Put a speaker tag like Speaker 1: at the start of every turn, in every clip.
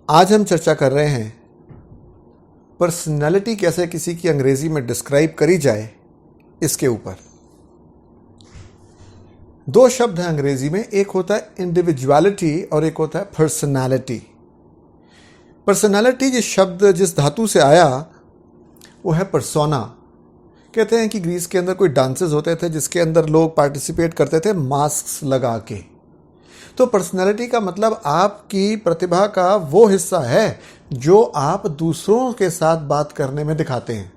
Speaker 1: आज हम चर्चा कर रहे हैं पर्सनैलिटी कैसे किसी की अंग्रेजी में डिस्क्राइब करी जाए इसके ऊपर। दो शब्द हैं अंग्रेजी में, एक होता है इंडिविजुअलिटी और एक होता है पर्सनैलिटी। पर्सनैलिटी जिस धातु से आया वो है पर्सोना। कहते हैं कि ग्रीस के अंदर कोई डांसेस होते थे जिसके अंदर लोग पार्टिसिपेट करते थे मास्क लगा के। तो पर्सनैलिटी का मतलब आपकी प्रतिभा का वो हिस्सा है जो आप दूसरों के साथ बात करने में दिखाते हैं।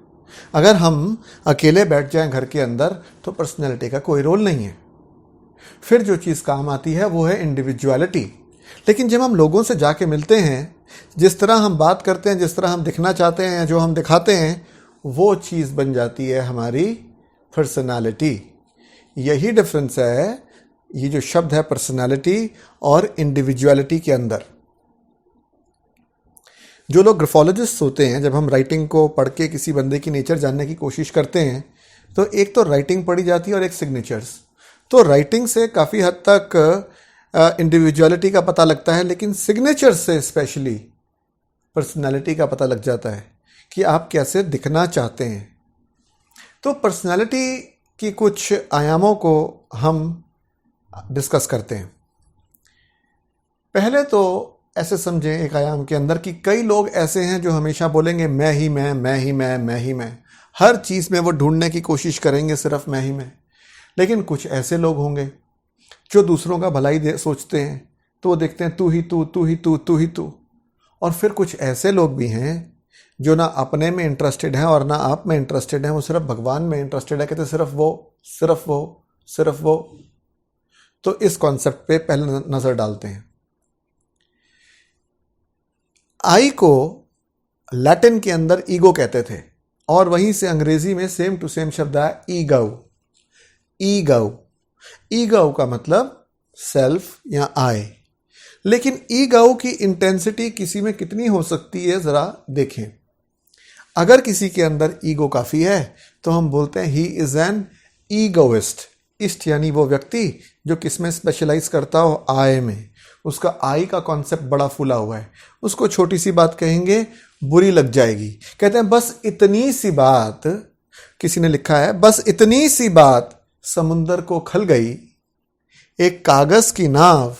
Speaker 1: अगर हम अकेले बैठ जाएं घर के अंदर तो पर्सनैलिटी का कोई रोल नहीं है। फिर जो चीज़ काम आती है वो है इंडिविजुअलिटी। लेकिन जब हम लोगों से जाके मिलते हैं, जिस तरह हम बात करते हैं, जिस तरह हम दिखना चाहते हैं, जो हम दिखाते हैं, वो चीज़ बन जाती है हमारी पर्सनैलिटी। यही डिफरेंस है ये जो शब्द है पर्सनैलिटी और इंडिविजुअलिटी के अंदर। जो लोग ग्राफोलॉजिस्ट होते हैं, जब हम राइटिंग को पढ़ के किसी बंदे की नेचर जानने की कोशिश करते हैं तो एक तो राइटिंग पढ़ी जाती है और एक सिग्नेचर्स। तो राइटिंग से काफ़ी हद तक इंडिविजुअलिटी का पता लगता है, लेकिन सिग्नेचर्स से स्पेशली पर्सनैलिटी का पता लग जाता है कि आप कैसे दिखना चाहते हैं। तो पर्सनैलिटी की कुछ आयामों को हम डिस्कस करते हैं। पहले तो ऐसे समझें एक आयाम के अंदर कि कई लोग ऐसे हैं जो हमेशा बोलेंगे मैं ही मैं, मैं ही मैं, मैं ही मैं। हर चीज़ में वो ढूंढने की कोशिश करेंगे सिर्फ मैं ही मैं। लेकिन कुछ ऐसे लोग होंगे जो दूसरों का भलाई सोचते हैं, तो वो देखते हैं तू ही तू, तू ही तू, तू ही तू। और फिर कुछ ऐसे लोग भी हैं जो ना अपने में इंटरेस्टेड हैं और ना आप में इंटरेस्टेड हैं, वो सिर्फ भगवान में इंटरेस्टेड है। कहते सिर्फ वो, सिर्फ वो, सिर्फ वो। तो इस कॉन्सेप्ट पे पहले नजर डालते हैं। आई को लैटिन के अंदर ईगो कहते थे और वहीं से अंग्रेजी में सेम टू सेम शब्द आया ईगो। ईगो, ईगो का मतलब सेल्फ या आई। लेकिन ईगो की इंटेंसिटी किसी में कितनी हो सकती है जरा देखें। अगर किसी के अंदर ईगो काफी है तो हम बोलते हैं he is an egoist. East यानी वो व्यक्ति जो किसमें स्पेशलाइज करता हो, आई में। उसका आई का कॉन्सेप्ट बड़ा फूला हुआ है। उसको छोटी सी बात कहेंगे बुरी लग जाएगी। कहते हैं बस इतनी सी बात, किसी ने लिखा है बस इतनी सी बात समुंदर को खल गई, एक कागज की नाव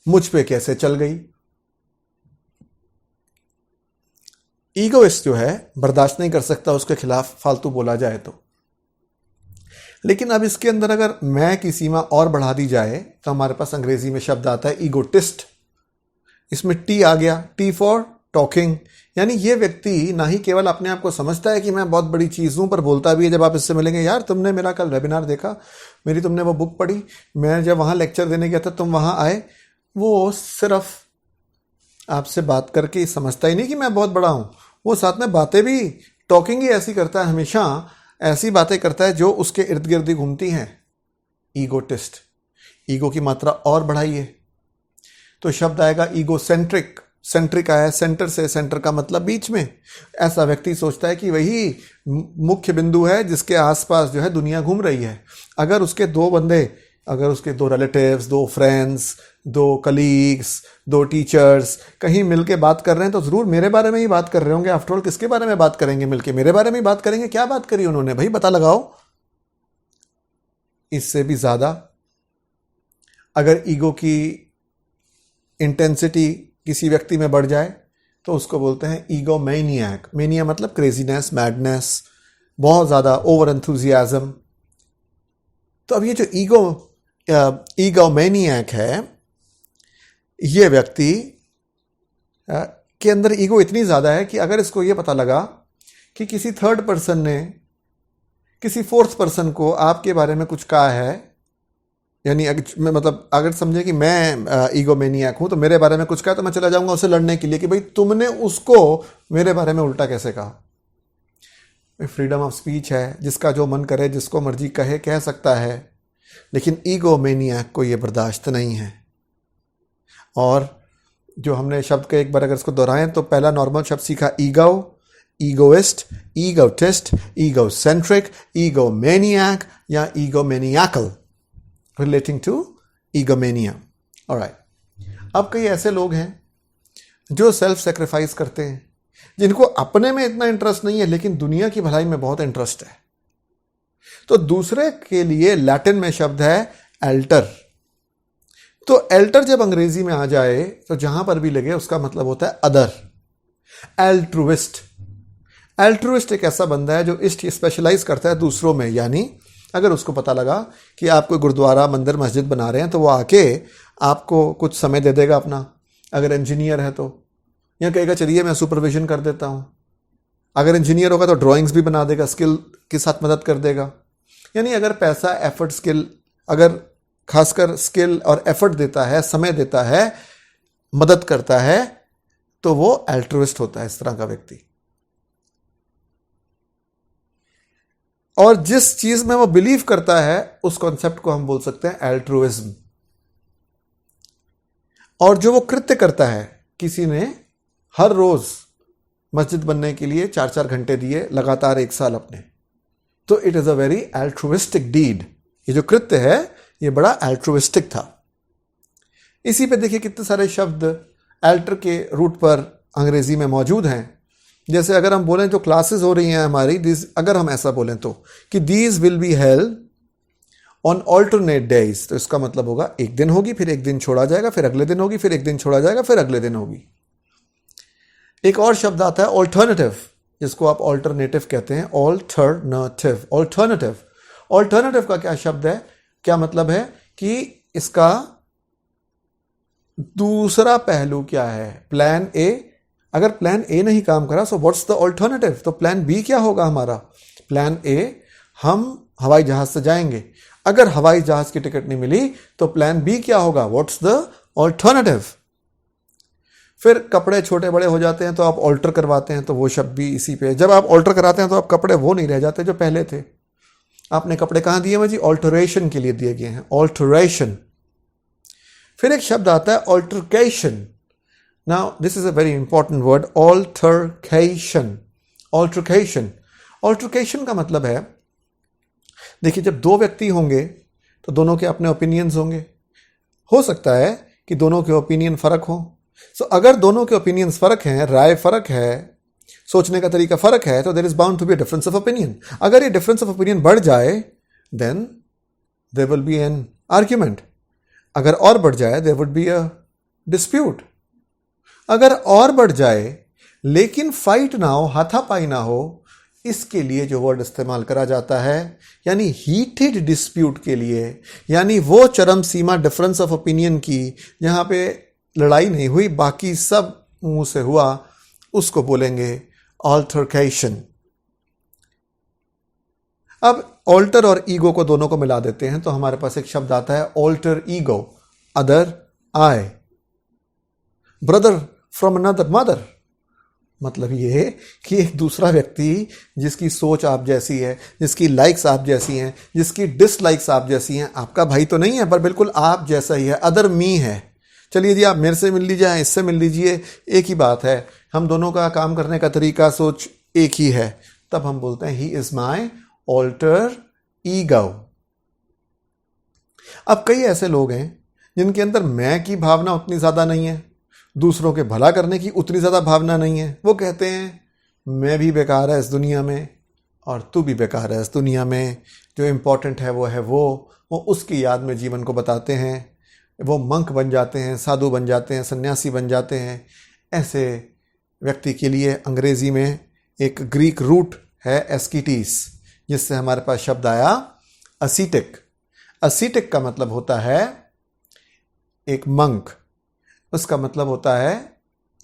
Speaker 1: मुझ पे कैसे चल गई। ईगोइस्ट जो है बर्दाश्त नहीं कर सकता उसके खिलाफ फालतू बोला जाए तो। लेकिन अब इसके अंदर अगर मैं की सीमा और बढ़ा दी जाए तो हमारे पास अंग्रेजी में शब्द आता है ईगोटिस्ट। इसमें टी आ गया, टी फॉर टॉकिंग। यानी ये व्यक्ति ना ही केवल अपने आप को समझता है कि मैं बहुत बड़ी चीज़ हूं, पर बोलता भी है। जब आप इससे मिलेंगे, यार तुमने मेरा कल वेबिनार देखा, मेरी तुमने वो बुक पढ़ी, मैं जब वहां लेक्चर देने गया था तुम वहां आए। वो सिर्फ आपसे बात करके समझता ही नहीं कि मैं बहुत बड़ा हूं, वो साथ में बातें भी, टॉकिंग ही ऐसी करता है, हमेशा ऐसी बातें करता है जो उसके इर्द गिर्द ही घूमती हैं। ईगोटिस्ट। ईगो की मात्रा और बढ़ाइए तो शब्द आएगा ईगोसेंट्रिक। सेंट्रिक आया सेंटर से, सेंटर का मतलब बीच में। ऐसा व्यक्ति सोचता है कि वही मुख्य बिंदु है जिसके आसपास जो है दुनिया घूम रही है। अगर उसके दो बंदे, अगर उसके दो रिलेटिव्स, दो फ्रेंड्स, दो कलीग्स, दो टीचर्स कहीं मिलके बात कर रहे हैं तो जरूर मेरे बारे में ही बात कर रहे होंगे। आफ्टर ऑल किसके बारे में बात करेंगे मिलके? मेरे बारे में ही बात करेंगे। क्या बात करी उन्होंने भाई, पता लगाओ। इससे भी ज्यादा अगर ईगो की इंटेंसिटी किसी व्यक्ति में बढ़ जाए तो उसको बोलते हैं ईगो मैनियक। मैनिया मतलब क्रेजीनेस, मैडनेस, बहुत ज्यादा ओवर एंथुजियाज्म। तो अब ये जो ईगो मैनियक है, ये व्यक्ति के अंदर ईगो इतनी ज्यादा है कि अगर इसको ये पता लगा कि किसी थर्ड पर्सन ने किसी फोर्थ पर्सन को आपके बारे में कुछ कहा है, यानी मतलब अगर समझे कि मैं ईगो मैनियक हूं तो मेरे बारे में कुछ कहा तो मैं चला जाऊंगा उससे लड़ने के लिए कि भाई तुमने उसको मेरे बारे में उल्टा कैसे कहा। फ्रीडम ऑफ स्पीच है, जिसका जो मन करे जिसको मर्जी कहे कह सकता है। लेकिन ईगो मैनियक को यह बर्दाश्त नहीं है। और जो हमने शब्द का एक बार अगर इसको दोहराएं तो पहला नॉर्मल शब्द सीखा ईगो, ईगोइस्ट, ईगोटिस्ट, ईगोसेंट्रिक, ईगोमैनियक या ईगोमैनियाकल, रिलेटिंग टू ईगोमेनिया। ऑलराइट। अब कई ऐसे लोग हैं जो सेल्फ सेक्रीफाइस करते हैं, जिनको अपने में इतना इंटरेस्ट नहीं है लेकिन दुनिया की भलाई में बहुत इंटरेस्ट है। तो दूसरे के लिए लैटिन में शब्द है एल्टर। तो एल्टर जब अंग्रेजी में आ जाए तो जहां पर भी लगे उसका मतलब होता है अदर। एल्ट्रुइस्ट, एल्ट्रुइस्ट एक ऐसा बंदा है जो इष्ट स्पेशलाइज करता है दूसरों में। यानी अगर उसको पता लगा कि आप कोई गुरुद्वारा मंदिर मस्जिद बना रहे हैं तो वो आके आपको कुछ समय दे देगा अपना, अगर इंजीनियर है तो, या कहेगा चलिए मैं सुपरविजन कर देता हूं। अगर इंजीनियर होगा तो ड्राइंग्स भी बना देगा, स्किल के साथ मदद कर देगा। यानी अगर पैसा, एफर्ट, स्किल, अगर खासकर स्किल और एफर्ट देता है, समय देता है, मदद करता है, तो वो एल्ट्रुइस्ट होता है, इस तरह का व्यक्ति। और जिस चीज में वो बिलीव करता है उस कॉन्सेप्ट को हम बोल सकते हैं एल्ट्रुइज्म। और जो वो कृत्य करता है, किसी ने हर रोज मस्जिद बनने के लिए 4-4 घंटे दिए लगातार 1 साल अपने, तो it is a very altruistic deed. ये जो कृत्य है ये बड़ा एल्ट्रुइस्टिक था। इसी पे देखिए कितने सारे शब्द एल्टर के रूट पर अंग्रेजी में मौजूद हैं। जैसे अगर हम बोलें जो क्लासेस हो रही हैं हमारी, अगर हम ऐसा बोलें तो कि these will be held on alternate days, तो इसका मतलब होगा एक दिन होगी, फिर एक दिन छोड़ा जाएगा, फिर अगले दिन होगी, फिर एक दिन छोड़ा जाएगा, फिर अगले दिन होगी। एक और शब्द आता है ऑल्टरनेटिव, जिसको आप ऑल्टरनेटिव कहते हैं। ऑल्टरनेटिव, ऑल्टरनेटिव, ऑल्टरनेटिव का क्या शब्द है, क्या मतलब है कि इसका दूसरा पहलू क्या है। प्लान ए, अगर प्लान ए नहीं काम करा सो व्हाट्स द ऑल्टरनेटिव, तो प्लान बी क्या होगा हमारा। प्लान ए, हम हवाई जहाज से जाएंगे, अगर हवाई जहाज की टिकट नहीं मिली तो प्लान बी क्या होगा, व्हाट्स द ऑल्टरनेटिव। फिर कपड़े छोटे बड़े हो जाते हैं तो आप ऑल्टर करवाते हैं, तो वो शब्द भी इसी पे। जब आप ऑल्टर कराते हैं तो आप कपड़े वो नहीं रह जाते जो पहले थे। आपने कपड़े कहां दिए हैं जी, ऑल्टरेशन के लिए दिए गए हैं, ऑल्टरेशन। फिर एक शब्द आता है altercation. Now this is a very important word, altercation. Altercation, altercation का मतलब है, देखिए जब 2 व्यक्ति होंगे तो दोनों के अपने ओपिनियंस होंगे। हो सकता है कि दोनों के ओपिनियन फर्क हो। सो अगर दोनों के ओपिनियंस फर्क हैं, राय फर्क है, सोचने का तरीका फर्क है, तो there is bound to be difference of opinion. अगर ये डिफरेंस ऑफ ओपिनियन बढ़ जाए then there will be an argument. अगर और बढ़ जाए there would be a dispute. अगर और बढ़ जाए लेकिन फाइट ना हो, हाथापाई ना हो, इसके लिए जो वर्ड इस्तेमाल करा जाता है, यानी हीटेड डिस्प्यूट के लिए, यानी वो चरम सीमा डिफरेंस ऑफ ओपिनियन की जहां पे लड़ाई नहीं हुई, बाकी सब मुंह से हुआ, उसको बोलेंगे ऑल्टरकेशन। अब ऑल्टर और ईगो को दोनों को मिला देते हैं तो हमारे पास एक शब्द आता है alter ego, other I, brother from another mother. मतलब ये कि एक दूसरा व्यक्ति जिसकी सोच आप जैसी है, जिसकी लाइक्स आप जैसी हैं, जिसकी डिसलाइक्स आप जैसी हैं, आपका भाई तो नहीं है पर बिल्कुल आप जैसा ही है, अदर मी है। चलिए जी आप मेरे से मिल लीजिए, इससे मिल लीजिए, एक ही बात है, हम दोनों का काम करने का तरीका, सोच एक ही है, तब हम बोलते हैं he is my alter ego. अब कई ऐसे लोग हैं जिनके अंदर मैं की भावना उतनी ज्यादा नहीं है, दूसरों के भला करने की उतनी ज्यादा भावना नहीं है। वो कहते हैं मैं भी बेकार है इस दुनिया में और तू भी बेकार है इस दुनिया में, जो इम्पोर्टेंट है वो उसकी याद में जीवन को बताते हैं। वो मंक बन जाते हैं, साधु बन जाते हैं, सन्यासी बन जाते हैं। ऐसे व्यक्ति के लिए अंग्रेजी में एक ग्रीक रूट है एस्कीटीस, जिससे हमारे पास शब्द आया असीटिक। असीटिक का मतलब होता है एक मंक, उसका मतलब होता है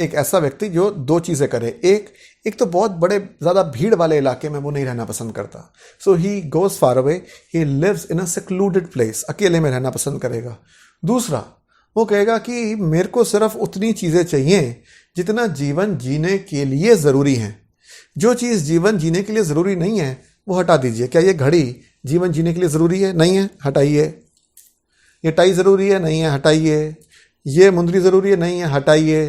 Speaker 1: एक ऐसा व्यक्ति जो 2 चीजें करे। एक तो बहुत बड़े ज्यादा भीड़ वाले इलाके में वो नहीं रहना पसंद करता, so he goes far away, he lives in a secluded place, अकेले में रहना पसंद करेगा। दूसरा, वो कहेगा कि मेरे को सिर्फ उतनी चीजें चाहिए जितना जीवन जीने के लिए जरूरी है। जो चीज जीवन जीने के लिए जरूरी नहीं है वो हटा दीजिए। क्या ये घड़ी जीवन जीने के लिए जरूरी है? नहीं है, हटाइए। ये टाई जरूरी है? नहीं है, हटाइए। ये मुंदरी जरूरी है? नहीं है, हटाइए।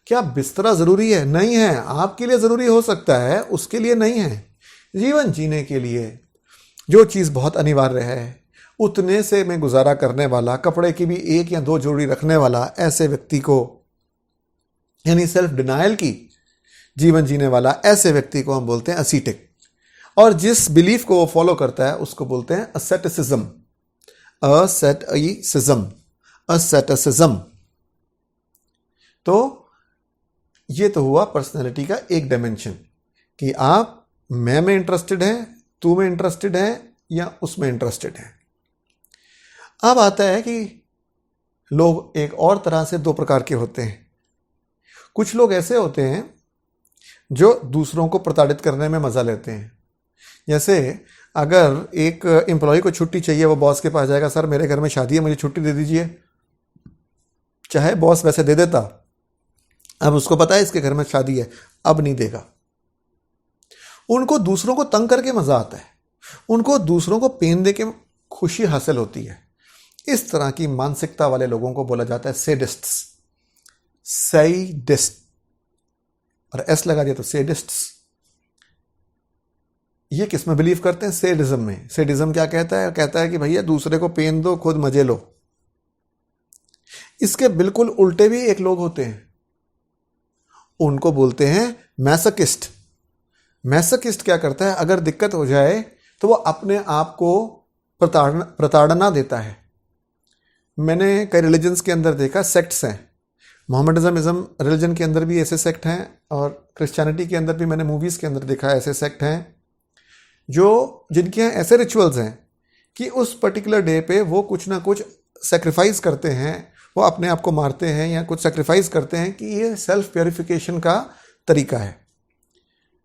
Speaker 1: क्या बिस्तरा जरूरी है? नहीं है। आपके लिए जरूरी हो सकता है, उसके लिए नहीं है। जीवन जीने के लिए जो चीज बहुत अनिवार्य है उतने से में गुजारा करने वाला, कपड़े की भी 1 या 2 जोड़ी रखने वाला, ऐसे व्यक्ति को यानी सेल्फ डिनायल की जीवन जीने वाला, ऐसे व्यक्ति को हम बोलते हैं असीटिक। और जिस बिलीफ को वो फॉलो करता है उसको बोलते हैं असेटिसिज्म। असेटिसिज्म। तो ये तो हुआ पर्सनैलिटी का एक डायमेंशन कि आप मैं में इंटरेस्टेड हैं, तू में इंटरेस्टेड है या उसमें इंटरेस्टेड है। अब आता है कि लोग एक और तरह से दो प्रकार के होते हैं। कुछ लोग ऐसे होते हैं जो दूसरों को प्रताड़ित करने में मजा लेते हैं। जैसे अगर एक एम्प्लॉय को छुट्टी चाहिए, वो बॉस के पास जाएगा, सर मेरे घर में शादी है, मुझे छुट्टी दे दीजिए। चाहे बॉस वैसे दे देता, अब उसको पता है इसके घर में शादी है, अब नहीं देगा। उनको दूसरों को तंग करके मजा आता है, उनको दूसरों को पेन दे के खुशी हासिल होती है। इस तरह की मानसिकता वाले लोगों को बोला जाता है सेडिस्ट्स। सैडिस्ट, और एस लगा दिया तो सेडिस्ट्स। ये किस में बिलीव करते हैं? सेडिज्म में। सेडिज्म क्या कहता है? कहता है कि भैया दूसरे को पेन दो, खुद मजे लो। इसके बिल्कुल उल्टे भी एक लोग होते हैं, उनको बोलते हैं मैसोकिस्ट। मैसोकिस्ट क्या करता है? अगर दिक्कत हो जाए तो वो अपने आप को प्रताड़ना देता है। मैंने कई रिलीजन्स के अंदर देखा, सेक्ट्स हैं। मोहम्मडज़म रिलीजन के अंदर भी ऐसे सेक्ट हैं, और क्रिश्चियनिटी के अंदर भी मैंने मूवीज़ के अंदर देखा ऐसे सेक्ट हैं जो जिनके यहाँ ऐसे रिचुअल्स हैं कि उस पर्टिकुलर डे पे वो कुछ ना कुछ सेक्रीफाइस करते हैं, वो अपने आप को मारते हैं या कुछ सेक्रीफाइस करते हैं कि ये सेल्फ प्योरिफिकेशन का तरीका है।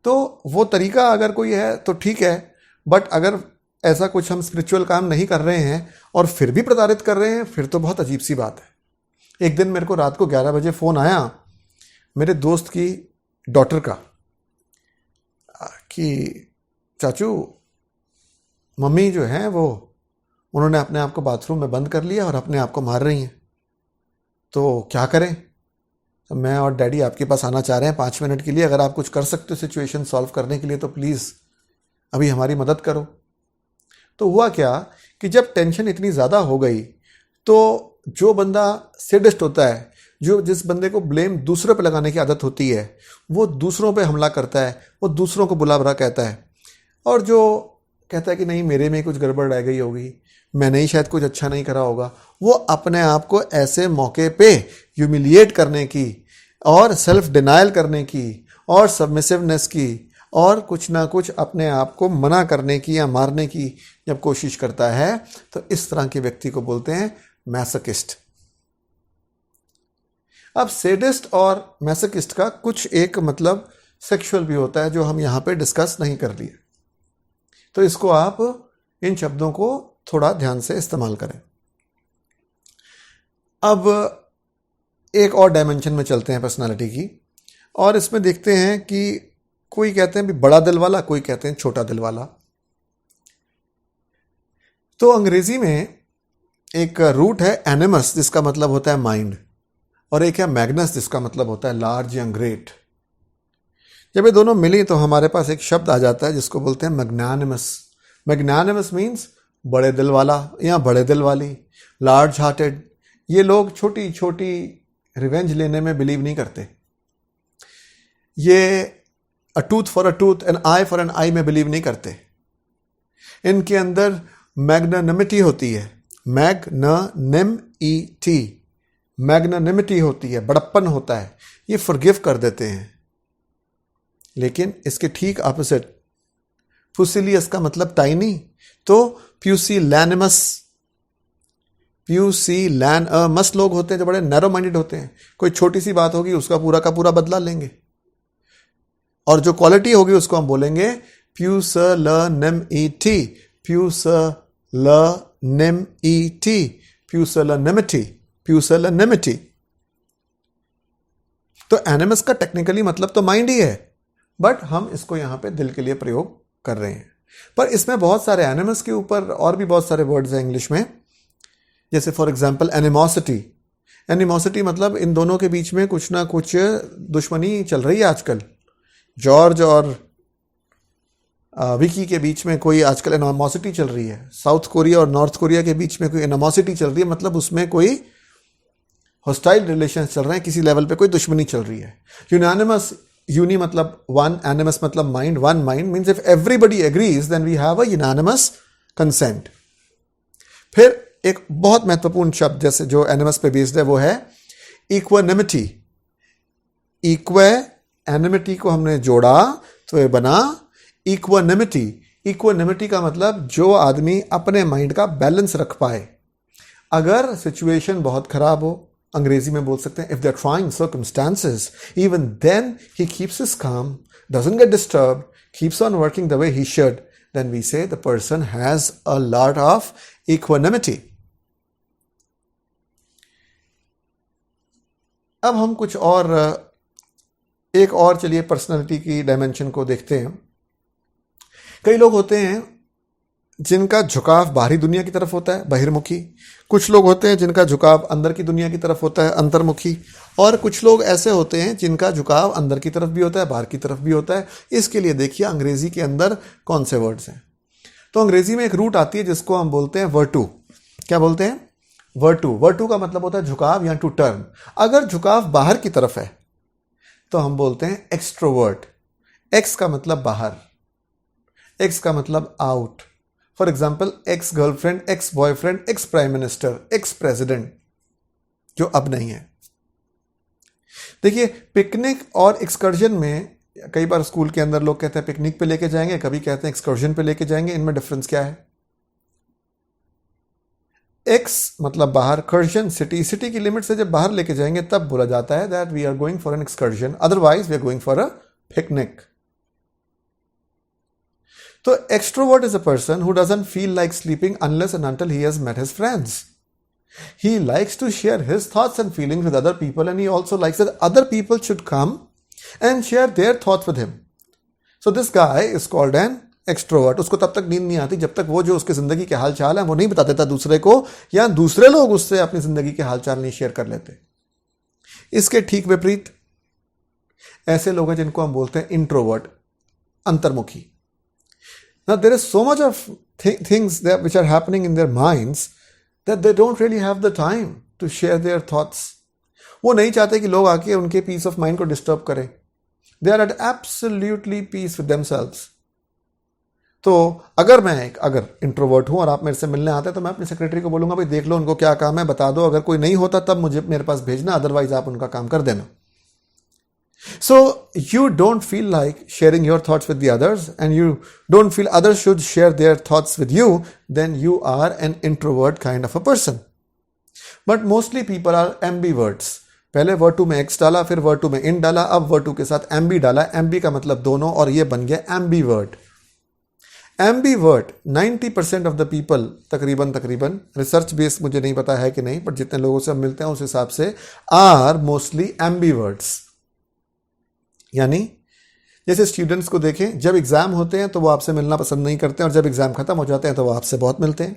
Speaker 1: तो वो तरीका अगर कोई है तो ठीक है, बट अगर ऐसा कुछ हम स्पिरिचुअल काम नहीं कर रहे हैं और फिर भी प्रताड़ित कर रहे हैं, फिर तो बहुत अजीब सी बात है। एक दिन मेरे को रात को 11 बजे फ़ोन आया मेरे दोस्त की डॉटर का कि चाचू मम्मी जो है वो उन्होंने अपने आप को बाथरूम में बंद कर लिया और अपने आप को मार रही हैं, तो क्या करें? तो मैं और डैडी आपके पास आना चाह रहे हैं 5 मिनट के लिए, अगर आप कुछ कर सकते हो सिचुएशन सॉल्व करने के लिए तो प्लीज़ अभी हमारी मदद करो। तो हुआ क्या कि जब टेंशन इतनी ज़्यादा हो गई तो जो बंदा सेडिस्ट होता है, जो जिस बंदे को ब्लेम दूसरों पे लगाने की आदत होती है, वो दूसरों पे हमला करता है, वो दूसरों को बुरा भला कहता है, और जो कहता है कि नहीं मेरे में कुछ गड़बड़ रह गई होगी, मैंने ही शायद कुछ अच्छा नहीं करा होगा, वो अपने आप को ऐसे मौके पे ह्यूमिलिएट करने की और सेल्फ डिनायल करने की और सबमिसिवनेस की और कुछ ना कुछ अपने आप को मना करने की या मारने की जब कोशिश करता है, तो इस तरह के व्यक्ति को बोलते हैं मैसोकिस्ट। अब सेडिस्ट और मैसोकिस्ट का कुछ एक मतलब सेक्सुअल भी होता है जो हम यहाँ पे डिस्कस नहीं कर लिए, तो इसको आप इन शब्दों को थोड़ा ध्यान से इस्तेमाल करें। अब एक और डायमेंशन में चलते हैं पर्सनालिटी की, और इसमें देखते हैं कि कोई कहते हैं भी बड़ा दिल वाला, कोई कहते हैं छोटा दिल वाला। तो अंग्रेजी में एक रूट है एनिमस जिसका मतलब होता है माइंड, और एक है मैग्नस जिसका मतलब होता है लार्ज या ग्रेट। जब ये दोनों मिली तो हमारे पास एक शब्द आ जाता है जिसको बोलते हैं मैग्नानिमस। मैग्नानिमस मीन्स बड़े दिल वाला या बड़े दिल वाली, लार्ज हार्टेड। ये लोग छोटी छोटी रिवेंज लेने में बिलीव नहीं करते। ये a tooth for a tooth, an eye for an eye में बिलीव नहीं करते। इनके अंदर मैग्नानिमिटी होती है, मैग्नानिमिटी, मैग्नानिमिटी होती है, बड़प्पन होता है, ये फॉरगिव कर देते हैं। लेकिन इसके ठीक ऑपोजिट, फुसिलियस का मतलब टाइनी, तो प्यूसिलैनिमस, प्यूसिलैनमस लोग होते हैं जो बड़े नैरो माइंडेड होते हैं। कोई छोटी सी बात होगी उसका पूरा का पूरा बदला लेंगे, और जो क्वालिटी होगी उसको हम बोलेंगे प्यूसिलैनिमिटी, प्यूसिलैनिमिटी, प्यूसिलैनिमिटी, प्यूसिलैनिमिटी। तो एनिमस का टेक्निकली मतलब तो माइंड ही है, बट हम इसको यहां पे दिल के लिए प्रयोग कर रहे हैं। पर इसमें बहुत सारे एनिमस के ऊपर और भी बहुत सारे वर्ड्स हैं इंग्लिश में, जैसे फॉर एग्जांपल एनिमोसिटी। एनिमोसिटी मतलब इन दोनों के बीच में कुछ ना कुछ दुश्मनी चल रही है आजकल। जॉर्ज और विकी के बीच में कोई आजकल एनिमोसिटी चल रही है। साउथ कोरिया और नॉर्थ कोरिया के बीच में कोई एनिमोसिटी चल रही है, मतलब उसमें कोई हॉस्टाइल रिलेशन चल रहे हैं, किसी लेवल पे कोई दुश्मनी चल रही है। यूनानिमस, यूनी मतलब वन, एनिमस मतलब mind, one mind means if everybody agrees then we have a unanimous consent. फिर एक बहुत महत्वपूर्ण शब्द जैसे जो एनिमस पे बेस्ड है वो है इक्वानिमिटी। इक्वानिमिटी को हमने जोड़ा तो ये बना इक्वानिमिटी। इक्वानिमिटी का मतलब जो आदमी अपने माइंड का बैलेंस रख पाए। अगर सिचुएशन बहुत खराब हो, अंग्रेजी में बोल सकते हैं if they are trying circumstances, even then he keeps his काम, doesn't get disturbed, keeps on working the way he should, then we say the person has a lot of equanimity. अब हम कुछ और एक और चलिए पर्सनालिटी की dimension को देखते हैं। कई लोग होते हैं जिनका झुकाव बाहरी दुनिया की तरफ होता है, बहिर्मुखी। कुछ लोग होते हैं जिनका झुकाव अंदर की दुनिया की तरफ होता है, अंतर्मुखी। और कुछ लोग ऐसे होते हैं जिनका झुकाव अंदर की तरफ भी होता है, बाहर की तरफ भी होता है। इसके लिए देखिए अंग्रेजी के अंदर कौन से वर्ड्स हैं। तो अंग्रेजी में एक रूट आती है जिसको हम बोलते हैं वर्टू। क्या बोलते हैं? वर्टू। वर्टू का मतलब होता है झुकाव या टू टर्न। अगर झुकाव बाहर की तरफ है तो हम बोलते हैं एक्सट्रोवर्ट। एक्स का मतलब बाहर, एक्स का मतलब out. For example ex girlfriend, ex boyfriend, ex prime minister, ex president जो अब नहीं है। देखिए पिकनिक और एक्सकर्जन में कई बार स्कूल के अंदर लोग कहते हैं पिकनिक पे लेके जाएंगे, कभी कहते हैं एक्सकर्जन पे लेके जाएंगे। इनमें डिफरेंस क्या है? एक्स मतलब बाहर, कर्जन सिटी, सिटी की लिमिट से जब बाहर लेके जाएंगे तब बोला जाता है that we are going for an excursion, otherwise we are going for a picnic. तो extrovert is a person who doesn't feel like sleeping unless and until he has met his friends. He likes to share his thoughts and feelings with other people, and he also likes that other people should come and share their thoughts with him. So this guy is called an extrovert. उसको तब तक नींद नहीं आती जब तक वो जो उसकी जिंदगी के हाल चाल है वो नहीं बता देता दूसरे को, या दूसरे लोग उससे अपनी जिंदगी के हाल चाल नहीं शेयर कर लेते. इसके ठीक विपरीत ऐसे लोग हैं जिनको हम बोलते हैं इंट्रोवर्ट, अंतर्मुखी. Now there is so much of things that which are happening in their minds that they don't really have the time to share their thoughts. वो नहीं चाहते कि लोग आके उनके पीस ऑफ माइंड को डिस्टर्ब करें. They are at absolutely peace with themselves. तो अगर इंट्रोवर्ट हूं और आप मेरे से मिलने आते हैं तो मैं अपनी सेक्रेटरी को बोलूंगा भाई देख लो उनको क्या काम है, बता दो. अगर कोई नहीं होता तब मुझे मेरे पास भेजना, अदरवाइज आप उनका काम कर देना. So you don't feel like sharing your thoughts with the others, and you don't feel others should share their thoughts with you, then you are an introvert kind of a person. But mostly people are ambiverts. पहले word to में x डाला, फिर word to में इन डाला, अब word to के साथ एम्बी डाला. एम्बी का मतलब दोनों, और ये बन गया ambivert. Ambivert 90% of the people, तकरीबन रिसर्च बेस मुझे नहीं पता है कि नहीं, पर जितने लोगों से हम मिलते हैं उस हिसाब से आर मोस्टली एम्बीवर्ट्स. यानी जैसे स्टूडेंट्स को देखें, जब एग्जाम होते हैं तो वो आपसे मिलना पसंद नहीं करते हैं, और जब एग्जाम खत्म हो जाते हैं तो वो आपसे बहुत मिलते हैं.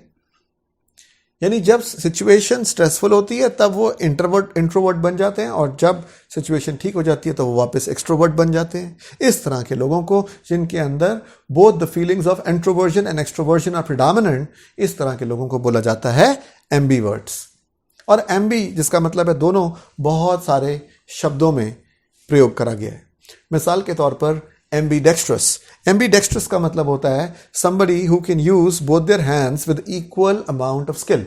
Speaker 1: यानी जब सिचुएशन स्ट्रेसफुल होती है तब वो इंट्रोवर्ट बन जाते हैं, और जब सिचुएशन ठीक हो जाती है तो वो वापस एक्सट्रोवर्ट बन जाते हैं. इस तरह के लोगों को जिनके अंदर both the feelings of introversion and extroversion are predominant, इस तरह के लोगों को बोला जाता है एम्बीवर्ट्स. और एम्बी जिसका मतलब है दोनों, बहुत सारे शब्दों में प्रयोग करा गया है. मिसाल के तौर पर एम्बीडेक्स्ट्रस. एम्बीडेक्स्ट्रस का मतलब होता है somebody who can use both their hands with equal amount of skill.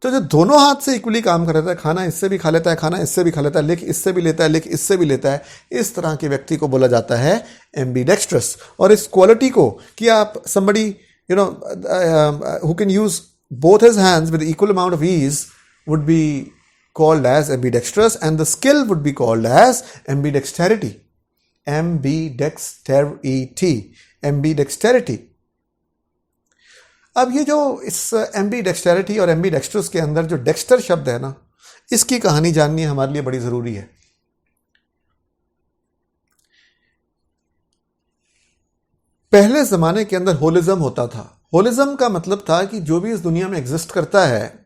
Speaker 1: तो जो दोनों हाथ से इक्वली काम कर रहा है, खाना इससे भी खा लेता है, खाना इससे भी खा लेता है, लिख इससे भी लेता है, लिख इससे भी लेता है, इस तरह के व्यक्ति को बोला जाता है एम्बीडेक्स्ट्रस. और इस क्वालिटी को कि आप somebody who can use both his hands with equal amount of ease would be called as ambidextrous, and the skill would be called as ambidexterity. Ambidexterity. अब ये जो इस ambidexterity और ambidextrous के अंदर जो डेक्स्टर शब्द है ना, इसकी कहानी जाननी हमारे लिए बड़ी जरूरी है. पहले जमाने के अंदर होलिज्म होता था. होलिज्म का मतलब था कि जो भी इस दुनिया में एग्जिस्ट करता है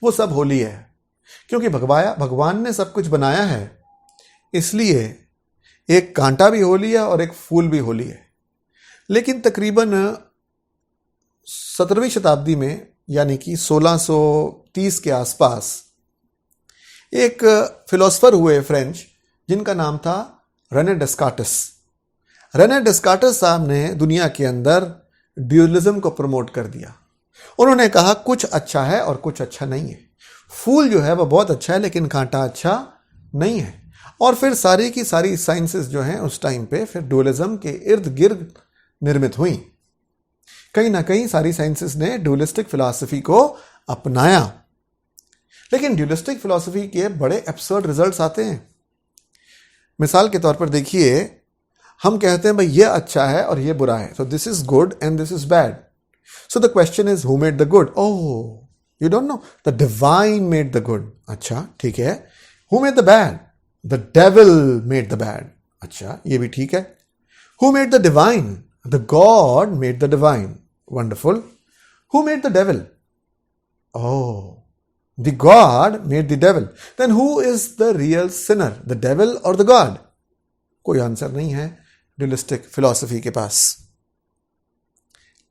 Speaker 1: वो सब होली है, क्योंकि भगवान ने सब कुछ बनाया है, इसलिए एक कांटा भी होली है और एक फूल भी होली है. लेकिन तकरीबन 17वीं शताब्दी में यानी कि 1630 के आसपास एक फिलोसफर हुए फ्रेंच जिनका नाम था रेने डेस्कार्टिस। रेने डेस्कार्टिस साहब ने दुनिया के अंदर ड्यूअलिज्म को प्रमोट कर दिया। उन्होंने कहा कुछ अच्छा है और कुछ अच्छा नहीं है। फूल जो है वह बहुत अच्छा है लेकिन कांटा अच्छा नहीं है। और फिर सारी की सारी साइंसेस जो हैं उस टाइम पे फिर ड्यूअलिज्म के इर्द गिर्द निर्मित हुई। कहीं ना कहीं सारी साइंसेस ने ड्यूअलिस्टिक फिलॉसफी को अपनाया, लेकिन ड्यूअलिस्टिक फिलॉसफी के बड़े एब्सर्ड रिजल्ट्स आते हैं। मिसाल के तौर पर देखिए, हम कहते हैं भाई ये अच्छा है और ये बुरा है, so this is good and this is bad. So the question is who made the good? Oh, you don't know. The divine made the good. अच्छा ठीक है. Who made the bad? The devil made the bad. अच्छा ये भी ठीक है. Who made the divine? The God made the divine. Wonderful. Who made the devil? Oh, the God made the devil. Then who is the real sinner? The devil or the God? कोई answer नहीं है ड्यूअलिस्टिक philosophy के पास।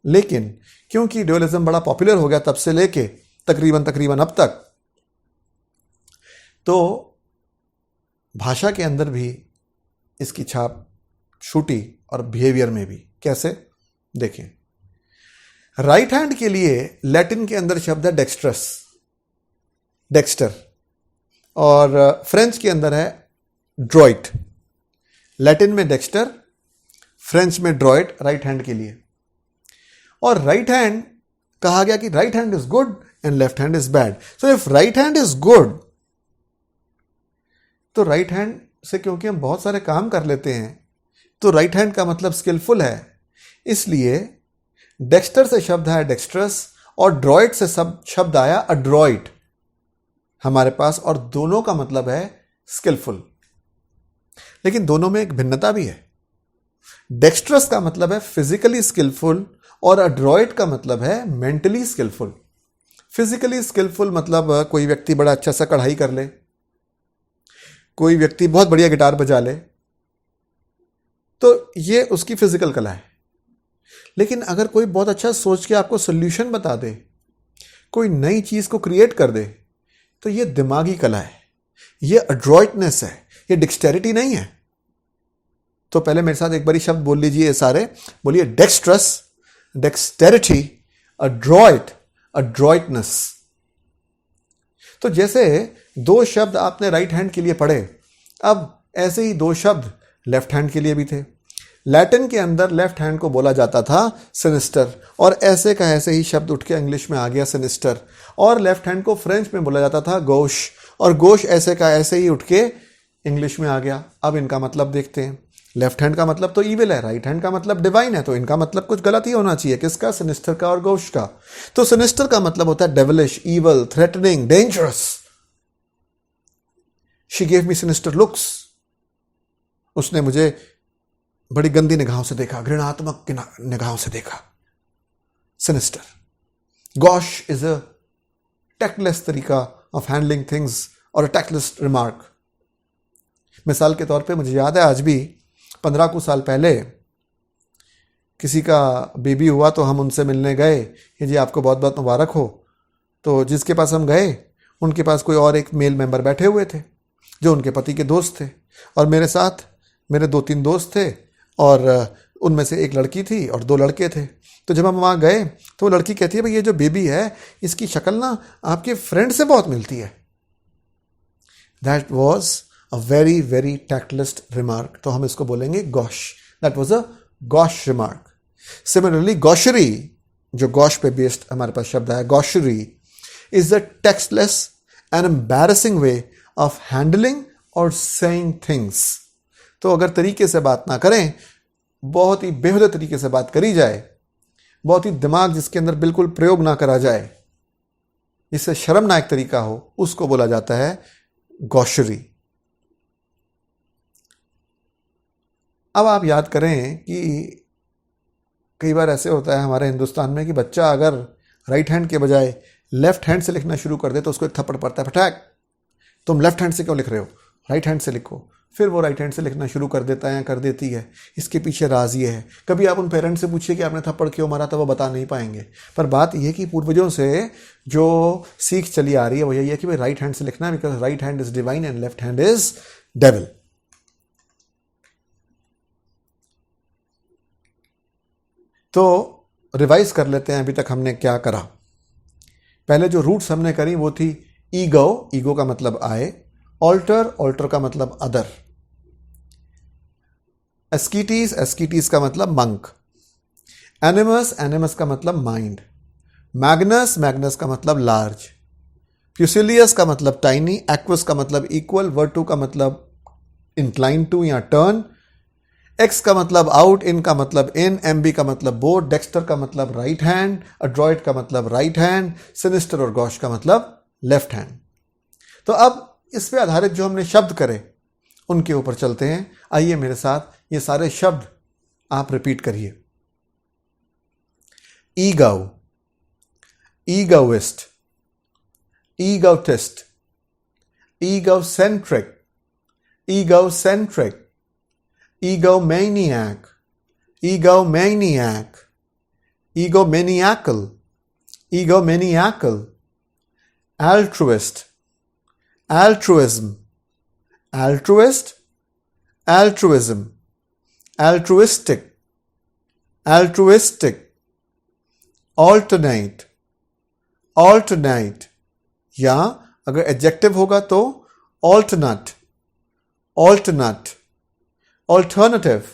Speaker 1: लेकिन क्योंकि dualism बड़ा popular हो गया तब से लेके तकरीबन अब तक, तो भाषा के अंदर भी इसकी छाप छूटी और बिहेवियर में भी। कैसे? देखें, राइट हैंड के लिए लैटिन के अंदर शब्द है डेक्स्ट्रस, डेक्स्टर, और फ्रेंच के अंदर है ड्रॉइट। लैटिन में डेक्स्टर, फ्रेंच में ड्रॉइट राइट हैंड के लिए। और राइट हैंड कहा गया कि right hand is good and left hand is bad. So if right hand is good, तो राइट हैंड से क्योंकि हम बहुत सारे काम कर लेते हैं तो राइट हैंड का मतलब स्किलफुल है, इसलिए डेक्स्टर से शब्द है डेक्स्ट्रस और ड्रॉइट से शब्द आया अड्रॉइट हमारे पास, और दोनों का मतलब है स्किलफुल। लेकिन दोनों में एक भिन्नता भी है। डेक्स्ट्रस का मतलब है फिजिकली स्किलफुल और अड्रॉइट का मतलब है मेंटली स्किलफुल। फिजिकली स्किलफुल मतलब कोई व्यक्ति बड़ा अच्छा सा कढ़ाई कर ले, कोई व्यक्ति बहुत बढ़िया गिटार बजा ले, तो ये उसकी फिजिकल कला है। लेकिन अगर कोई बहुत अच्छा सोच के आपको सोल्यूशन बता दे, कोई नई चीज को क्रिएट कर दे, तो ये दिमागी कला है, ये अड्रॉइटनेस है, ये डिक्सटेरिटी नहीं है। तो पहले मेरे साथ एक बारी शब्द बोल लीजिए सारे, बोलिए डेक्स्ट्रस, डेक्सटेरिटी, अड्रॉइट, अड्रॉइटनेस। तो जैसे दो शब्द आपने राइट हैंड के लिए पढ़े, अब ऐसे ही दो शब्द लेफ्ट हैंड के लिए भी थे। लैटिन के अंदर लेफ्ट हैंड को बोला जाता था सिनिस्टर, और ऐसे का ऐसे ही शब्द उठ के इंग्लिश में आ गया सिनिस्टर। और लेफ्ट हैंड को फ्रेंच में बोला जाता था गौश, और गौश ऐसे का ऐसे ही उठ के इंग्लिश में आ गया। अब इनका मतलब देखते हैं। लेफ्ट हैंड का मतलब तो ईविल है, राइट हैंड का मतलब डिवाइन है, तो इनका मतलब कुछ गलत ही होना चाहिए। किसका? सिनिस्टर का और गौश का। तो सिनिस्टर का मतलब होता है devilish, evil, threatening, dangerous. She gave me sinister looks. उसने मुझे बड़ी गंदी निगाहों से देखा, घृणात्मक निगाहों से देखा। सिनिस्टर। गॉश इज अ टैक्टलेस तरीका ऑफ हैंडलिंग थिंग्स और अ टैक्टलेस रिमार्क। मिसाल के तौर पे मुझे याद है आज भी 15 कुछ साल पहले किसी का बेबी हुआ तो हम उनसे मिलने गए कि जी आपको बहुत बहुत मुबारक हो। तो जिसके पास हम गए उनके पास कोई और एक मेल मेंबर बैठे हुए थे जो उनके पति के दोस्त थे, और मेरे साथ मेरे 2-3 दोस्त थे, और उनमें से एक लड़की थी और 2 लड़के थे। तो जब हम वहाँ गए तो वो लड़की कहती है भाई ये जो बेबी है इसकी शक्ल ना आपके फ्रेंड से बहुत मिलती है। That was a very very tactless remark. तो हम इसको बोलेंगे gauche. That was a gauche remark. Similarly gaucherie, जो गॉश पे बेस्ड हमारे पास शब्द है, gaucherie is the tactless and embarrassing way of handling और सेइंग थिंग्स। तो अगर तरीके से बात ना करें, बहुत ही बेहुदे तरीके से बात करी जाए, बहुत ही दिमाग जिसके अंदर बिल्कुल प्रयोग ना करा जाए, जिससे शर्मनाक तरीका हो, उसको बोला जाता है गॉशरी। अब आप याद करें कि कई बार ऐसे होता है हमारे हिंदुस्तान में कि बच्चा अगर राइट हैंड के बजाय लेफ्ट हैंड से लिखना शुरू कर दे तो उसको एक थप्पड़ पड़ता है, फटाक, तुम लेफ्ट हैंड से क्यों लिख रहे हो, राइट हैंड से लिखो। फिर वो राइट हैंड से लिखना शुरू कर देता है या कर देती है। इसके पीछे राज ये है। कभी आप उन पेरेंट्स से पूछिए कि आपने थप्पड़ क्यों मारा था, वो बता नहीं पाएंगे। पर बात यह कि पूर्वजों से जो सीख चली आ रही है वो यही है कि भाई राइट हैंड से लिखना है, because right hand is divine and left hand is devil. तो रिवाइज कर लेते हैं अभी तक हमने क्या करा। पहले जो रूट्स हमने करी वो थी ईगो, ईगो का मतलब आए, ऑल्टर, ऑल्टर का मतलब अदर, एस्कीटीज, एस्कीटीज का मतलब मंक, एनिमस, एनिमस का मतलब माइंड, मैग्नस, मैग्नस का मतलब लार्ज, फ्यूसिलियस का मतलब टाइनी, एक्वस का मतलब इक्वल, वर्टू का मतलब इंक्लाइन टू या टर्न, एक्स का मतलब आउट, इन का मतलब इन, एमबी का मतलब बोर्ड, डेक्स्टर का मतलब राइट हैंड, अड्रॉइट का मतलब राइट हैंड, सिनिस्टर और गॉश का मतलब लेफ्ट हैंड। तो अब इस पे आधारित जो हमने शब्द करे उनके ऊपर चलते हैं। आइए मेरे साथ ये सारे शब्द आप रिपीट करिए। Ego, egoist, egotist, egocentric, egocentric, egomaniac, egomaniac, egomaniacal, egomaniacal, altruist, altruism, altruist, altruism, altruistic, altruistic, alternate, alternate, या अगर एडजेक्टिव होगा तो alternate, alternate, alternative,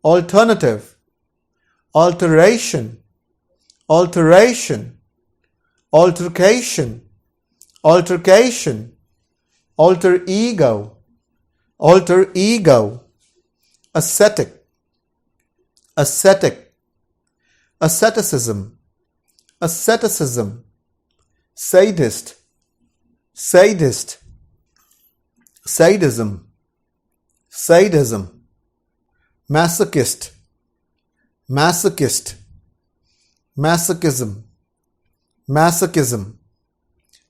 Speaker 1: alternative, alteration, alteration, altercation, altercation, alter ego, alter ego, ascetic, ascetic, asceticism, asceticism, sadist, sadist, sadism, sadism, masochist, masochist, masochism, masochism,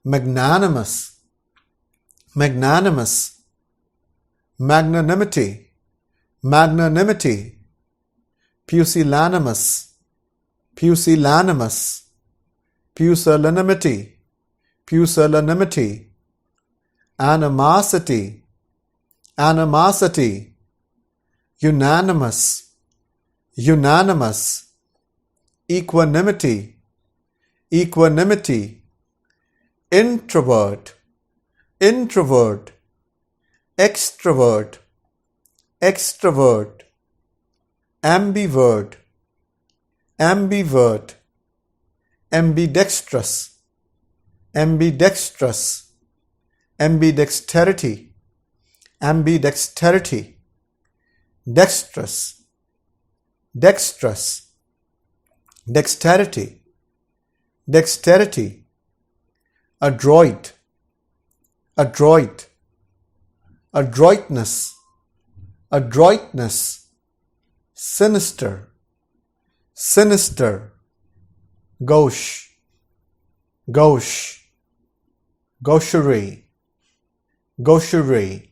Speaker 1: magnanimous, magnanimous, magnanimity, magnanimity, pusillanimous, pusillanimous, pusillanimity, pusillanimity, animosity, animosity, unanimous, unanimous, equanimity, equanimity, introvert, introvert, extrovert, extrovert, ambivert, ambivert, ambidextrous, ambidextrous, ambidexterity, ambidexterity, dexterous, dexterous, dexterity, dexterity, adroit, adroit, adroitness, adroitness, sinister, sinister, gauche, gauche, gaucherie, gaucherie,